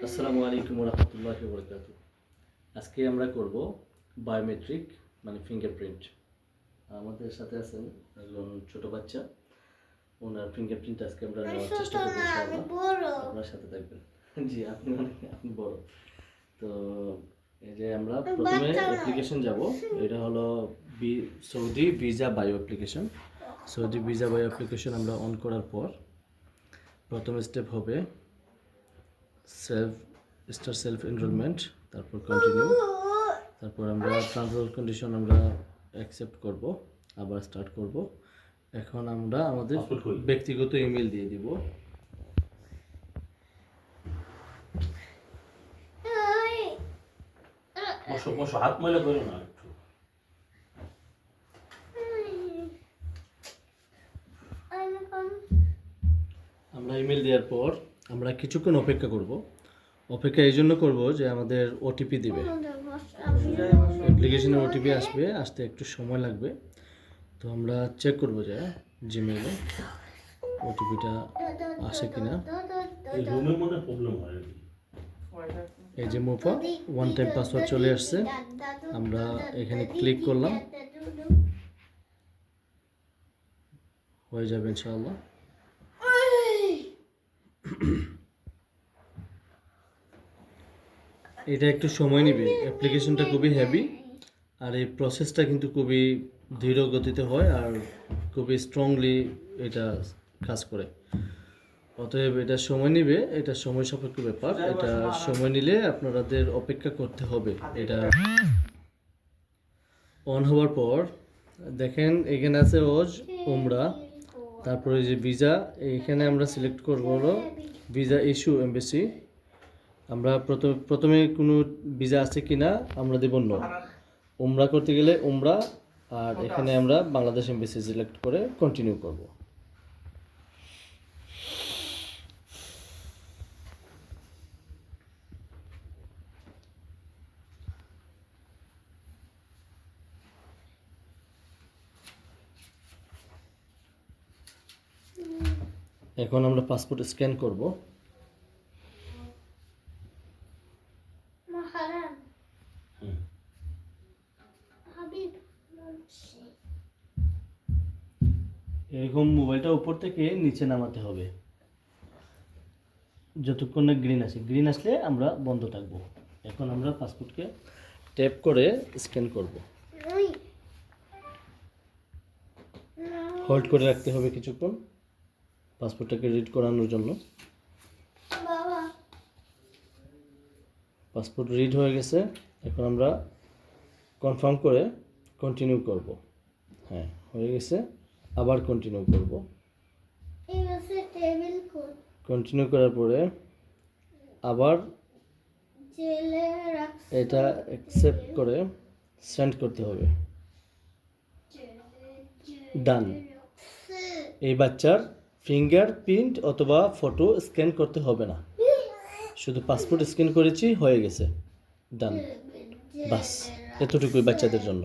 আসসালামু আলাইকুম রহমতুল্লাহি ওয়া বারাকাতুহু। আজকে আমরা করব বায়োমেট্রিক মানে ফিঙ্গারপ্রিন্ট। আমাদের সাথে আছেন একজন ছোট বাচ্চা, ওনার ফিঙ্গারপ্রিন্ট আজকে আমরা নেওয়ার চেষ্টা করব ইনশাআল্লাহ। আপনার সাথে থাকবেন। জি, আপনি বড়। তো এই যে আমরা প্রথমে অ্যাপ্লিকেশন যাব। এটা হলো Saudi visa bio application. Saudi visa bio application আমরা অন করার পর প্রথম স্টেপ হবে সেলফ এনরোলমেন্ট, তারপর কন্টিনিউ, তারপর আমরা টার্মস অ্যান্ড কন্ডিশন আমরা অ্যাকসেপ্ট করব, আবার স্টার্ট করব। এখন আমরা আমাদের ব্যক্তিগত ইমেল দিয়ে দিব। হাত ময়লা করো না একটু। আমরা ইমেল দেওয়ার পর আমরা কিছুক্ষণ অপেক্ষা করব। অপেক্ষা এই জন্য করবো যে আমাদের ওটিপি দিবে, অ্যাপ্লিকেশনের ওটিপি আসতে একটু সময় লাগবে। তো আমরা চেক করবো যে জিমেইলে ওটিপিটা আসে কিনা। এই রুমের মধ্যে প্রবলেম হয়। এই যে মোফা ওয়ান টাইম পাসওয়ার্ড চলে আসছে, আমরা এখানে ক্লিক করলাম, হয়ে যাবে ইনশাআল্লাহ। এটা একটু সময় নেবে, অ্যাপ্লিকেশনটা খুবই হেভি আর এই প্রসেসটা কিন্তু খুবই ধীর গতিতে হয় আর খুবই স্ট্রংলি এটা কাজ করে। অতএব এটা সময় নেবে, এটা সময় সাপেক্ষ ব্যাপার। এটা সময় নিলে আপনাদের অপেক্ষা করতে হবে। এটা অন হওয়ার পর দেখেন এখানে আছে ওজ উমরা, তারপরে যে ভিসা, এইখানে আমরা সিলেক্ট করবো হলো ভিসা ইস্যু এমবেসি। আমরা প্রথমে কোনো ভিসা আছে কিনা আমরা দেব নো। উমরা করতে গেলে উমরা, আর এখানে আমরা বাংলাদেশ এমবেসি সিলেক্ট করে কন্টিনিউ করব। এখন আমরা পাসপোর্ট স্ক্যান করব। এরকম মোবাইলটা উপর থেকে নিচে নামাতে হবে যতক্ষণ না গ্রিন আসে। গ্রিন আসলে আমরা বন্ধ থাকবো। এখন আমরা পাসপোর্টকে ট্যাপ করে স্ক্যান করব। হোল্ড করে রাখতে হবে কিছুক্ষণ পাসপোর্টটাকে রিড করানোর জন্য। পাসপোর্ট রিড হয়ে গেছে, এখন আমরা কনফার্ম করে কন্টিনিউ করব। হ্যাঁ, হয়ে গেছে, আবার কন্টিনিউ করব। কন্টিনিউ করার পরে আবার এটা অ্যাকসেপ্ট করে সেন্ড করতে হবে। ডান। এই বাচ্চার ফিঙ্গারপ্রিন্ট অথবা ফটো স্ক্যান করতে হবে না, শুধু পাসপোর্ট স্ক্যান করেছি, হয়ে গেছে, ডান। বাস এতটুকুই বাচ্চাদের জন্য।